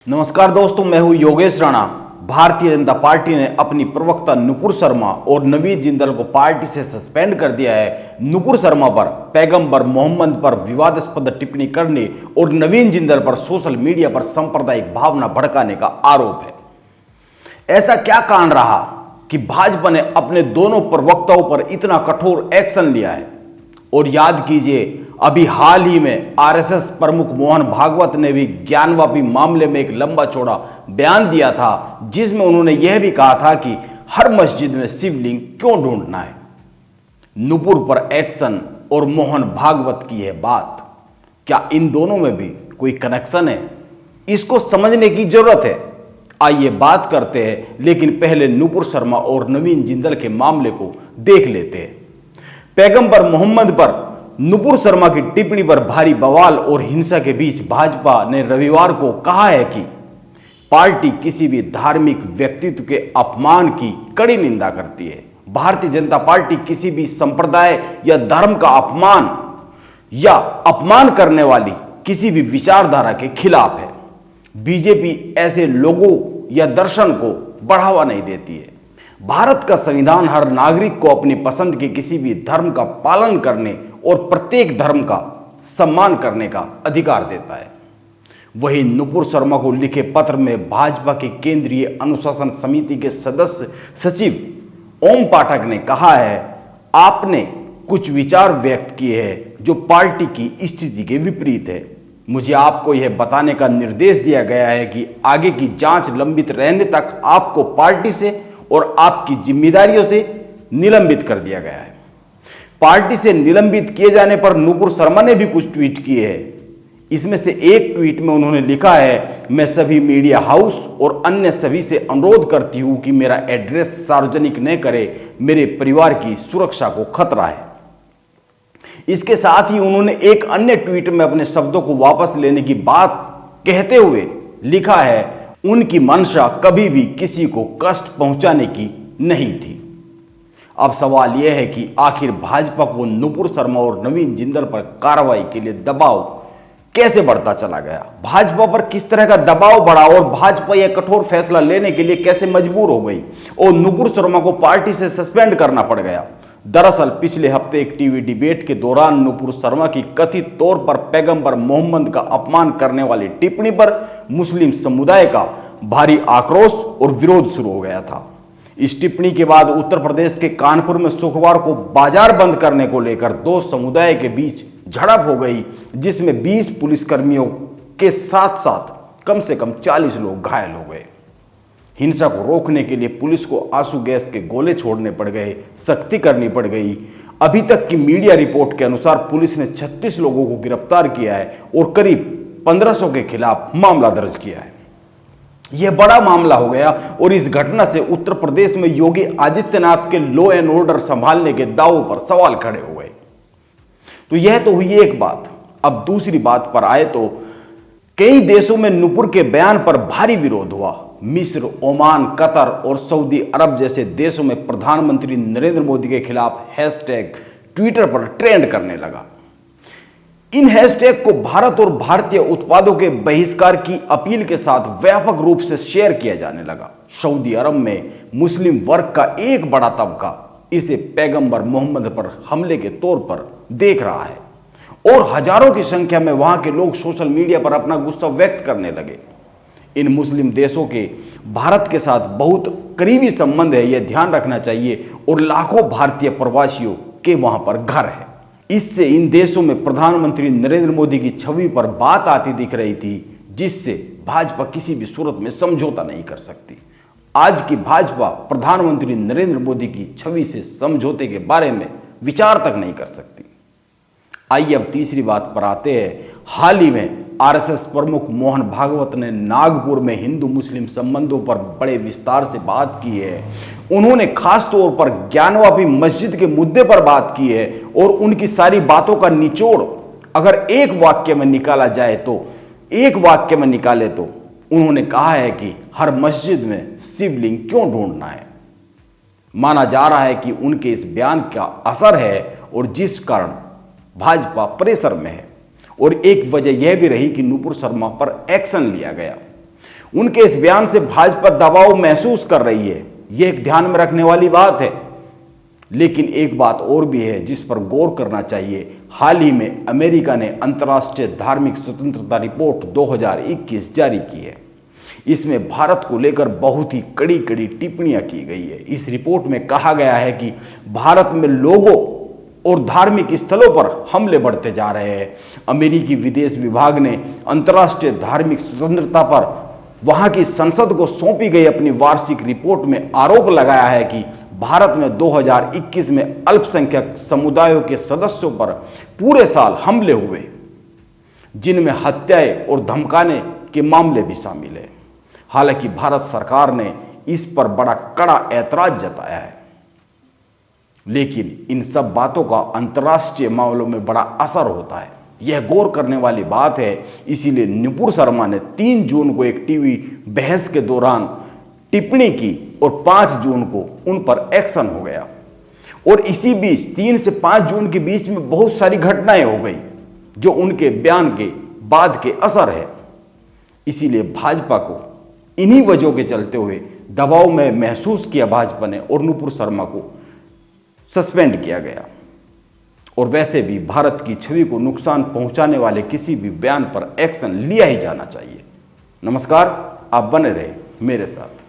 नमस्कार दोस्तों, मैं हूं योगेश राणा। भारतीय जनता पार्टी ने अपनी प्रवक्ता नुपुर शर्मा और नवीन जिंदल को पार्टी से सस्पेंड कर दिया है। नुपुर शर्मा पर पैगंबर मोहम्मद पर विवादास्पद टिप्पणी करने और नवीन जिंदल पर सोशल मीडिया पर सांप्रदायिक भावना भड़काने का आरोप है। ऐसा क्या कारण रहा कि भाजपा ने अपने दोनों प्रवक्ताओं पर इतना कठोर एक्शन लिया है? और याद कीजिए, अभी हाल ही में आरएसएस प्रमुख मोहन भागवत ने भी ज्ञानवापी मामले में एक लंबा चौड़ा बयान दिया था, जिसमें उन्होंने यह भी कहा था कि हर मस्जिद में शिवलिंग क्यों ढूंढना है। नुपुर पर एक्शन और मोहन भागवत की यह बात, क्या इन दोनों में भी कोई कनेक्शन है? इसको समझने की जरूरत है। आइए बात करते हैं, लेकिन पहले नुपुर शर्मा और नवीन जिंदल के मामले को देख लेते हैं। पैगंबर मोहम्मद पर नुपुर शर्मा की टिप्पणी पर भारी बवाल और हिंसा के बीच भाजपा ने रविवार को कहा है कि पार्टी किसी भी धार्मिक व्यक्तित्व के अपमान की कड़ी निंदा करती है। भारतीय जनता पार्टी किसी भी संप्रदाय या धर्म का अपमान करने वाली किसी भी विचारधारा के खिलाफ है। बीजेपी ऐसे लोगों या दर्शन को बढ़ावा नहीं देती है। भारत का संविधान हर नागरिक को अपनी पसंद के किसी भी धर्म का पालन करने और प्रत्येक धर्म का सम्मान करने का अधिकार देता है। वहीं नुपुर शर्मा को लिखे पत्र में भाजपा के केंद्रीय अनुशासन समिति के सदस्य सचिव ओम पाठक ने कहा है, आपने कुछ विचार व्यक्त किए हैं जो पार्टी की स्थिति के विपरीत है। मुझे आपको यह बताने का निर्देश दिया गया है कि आगे की जांच लंबित रहने तक आपको पार्टी से और आपकी जिम्मेदारियों से निलंबित कर दिया गया है। पार्टी से निलंबित किए जाने पर नुपुर शर्मा ने भी कुछ ट्वीट किए हैं। इसमें से एक ट्वीट में उन्होंने लिखा है, मैं सभी मीडिया हाउस और अन्य सभी से अनुरोध करती हूं कि मेरा एड्रेस सार्वजनिक न करें, मेरे परिवार की सुरक्षा को खतरा है। इसके साथ ही उन्होंने एक अन्य ट्वीट में अपने शब्दों को वापस लेने की बात कहते हुए लिखा है, उनकी मंशा कभी भी किसी को कष्ट पहुंचाने की नहीं थी। अब सवाल यह है कि आखिर भाजपा को नुपुर शर्मा और नवीन जिंदल पर कार्रवाई के लिए दबाव कैसे बढ़ता चला गया? भाजपा पर किस तरह का दबाव बढ़ा और भाजपा यह कठोर फैसला लेने के लिए कैसे मजबूर हो गई और नुपुर शर्मा को पार्टी से सस्पेंड करना पड़ गया? दरअसल पिछले हफ्ते एक टीवी डिबेट के दौरान नुपुर शर्मा की कथित तौर पर पैगंबर मोहम्मद का अपमान करने वाली टिप्पणी पर मुस्लिम समुदाय का भारी आक्रोश और विरोध शुरू हो गया था। इस टिप्पणी के बाद उत्तर प्रदेश के कानपुर में शुक्रवार को बाजार बंद करने को लेकर दो समुदाय के बीच झड़प हो गई, जिसमें 20 पुलिसकर्मियों के साथ साथ कम से कम 40 लोग घायल हो गए। हिंसा को रोकने के लिए पुलिस को आंसू गैस के गोले छोड़ने पड़ गए, सख्ती करनी पड़ गई। अभी तक की मीडिया रिपोर्ट के अनुसार पुलिस ने 36 लोगों को गिरफ्तार किया है और करीब 1500 के खिलाफ मामला दर्ज किया है। यह बड़ा मामला हो गया और इस घटना से उत्तर प्रदेश में योगी आदित्यनाथ के लॉ एंड ऑर्डर संभालने के दावों पर सवाल खड़े हो गए। तो यह तो हुई एक बात। अब दूसरी बात पर आए तो कई देशों में नुपुर के बयान पर भारी विरोध हुआ। मिस्र, ओमान, कतर और सऊदी अरब जैसे देशों में प्रधानमंत्री नरेंद्र मोदी के खिलाफ हैशटैग ट्विटर पर ट्रेंड करने लगा। इन हैशटैग को भारत और भारतीय उत्पादों के बहिष्कार की अपील के साथ व्यापक रूप से शेयर किया जाने लगा। सऊदी अरब में मुस्लिम वर्ग का एक बड़ा तबका इसे पैगंबर मोहम्मद पर हमले के तौर पर देख रहा है और हजारों की संख्या में वहां के लोग सोशल मीडिया पर अपना गुस्सा व्यक्त करने लगे। इन मुस्लिम देशों के भारत के साथ बहुत करीबी संबंध है, यह ध्यान रखना चाहिए, और लाखों भारतीय प्रवासियों के वहां पर घर है। इससे इन देशों में प्रधानमंत्री नरेंद्र मोदी की छवि पर बात आती दिख रही थी, जिससे भाजपा किसी भी सूरत में समझौता नहीं कर सकती। आज की भाजपा प्रधानमंत्री नरेंद्र मोदी की छवि से समझौते के बारे में विचार तक नहीं कर सकती। आइए अब तीसरी बात पर आते हैं। हाल ही में आरएसएस प्रमुख मोहन भागवत ने नागपुर में हिंदू मुस्लिम संबंधों पर बड़े विस्तार से बात की है। उन्होंने खास तौर पर ज्ञानवापी मस्जिद के मुद्दे पर बात की है और उनकी सारी बातों का निचोड़ अगर एक वाक्य में निकाले तो उन्होंने कहा है कि हर मस्जिद में शिवलिंग क्यों ढूंढना है। माना जा रहा है कि उनके इस बयान का असर है और जिस कारण भाजपा प्रेशर में है, और एक वजह यह भी रही कि नुपुर शर्मा पर एक्शन लिया गया। उनके इस बयान से भाजपा दबाव महसूस कर रही है, यह एक ध्यान में रखने वाली बात है। लेकिन एक बात और भी है जिस पर गौर करना चाहिए। हाल ही में अमेरिका ने अंतर्राष्ट्रीय धार्मिक स्वतंत्रता रिपोर्ट 2021 जारी की है। इसमें भारत को लेकर बहुत ही कड़ी कड़ी टिप्पणियां की गई है। इस रिपोर्ट में कहा गया है कि भारत में लोगों और धार्मिक स्थलों पर हमले बढ़ते जा रहे हैं। अमेरिकी विदेश विभाग ने अंतर्राष्ट्रीय धार्मिक स्वतंत्रता पर वहां की संसद को सौंपी गई अपनी वार्षिक रिपोर्ट में आरोप लगाया है कि भारत में 2021 में अल्पसंख्यक समुदायों के सदस्यों पर पूरे साल हमले हुए, जिनमें हत्याएं और धमकाने के मामले भी शामिल हैं। हालांकि भारत सरकार ने इस पर बड़ा कड़ा ऐतराज जताया है, लेकिन इन सब बातों का अंतर्राष्ट्रीय मामलों में बड़ा असर होता है, यह गौर करने वाली बात है। इसीलिए नुपुर शर्मा ने 3 जून को एक टीवी बहस के दौरान टिप्पणी की और 5 जून को उन पर एक्शन हो गया। और इसी बीच 3 से 5 जून के बीच में बहुत सारी घटनाएं हो गई जो उनके बयान के बाद के असर है। इसीलिए भाजपा को इन्हीं वजहों के चलते हुए दबाव में महसूस किया भाजपा ने और नुपुर शर्मा को सस्पेंड किया गया। और वैसे भी भारत की छवि को नुकसान पहुंचाने वाले किसी भी बयान पर एक्शन लिया ही जाना चाहिए। नमस्कार, आप बने रहे मेरे साथ।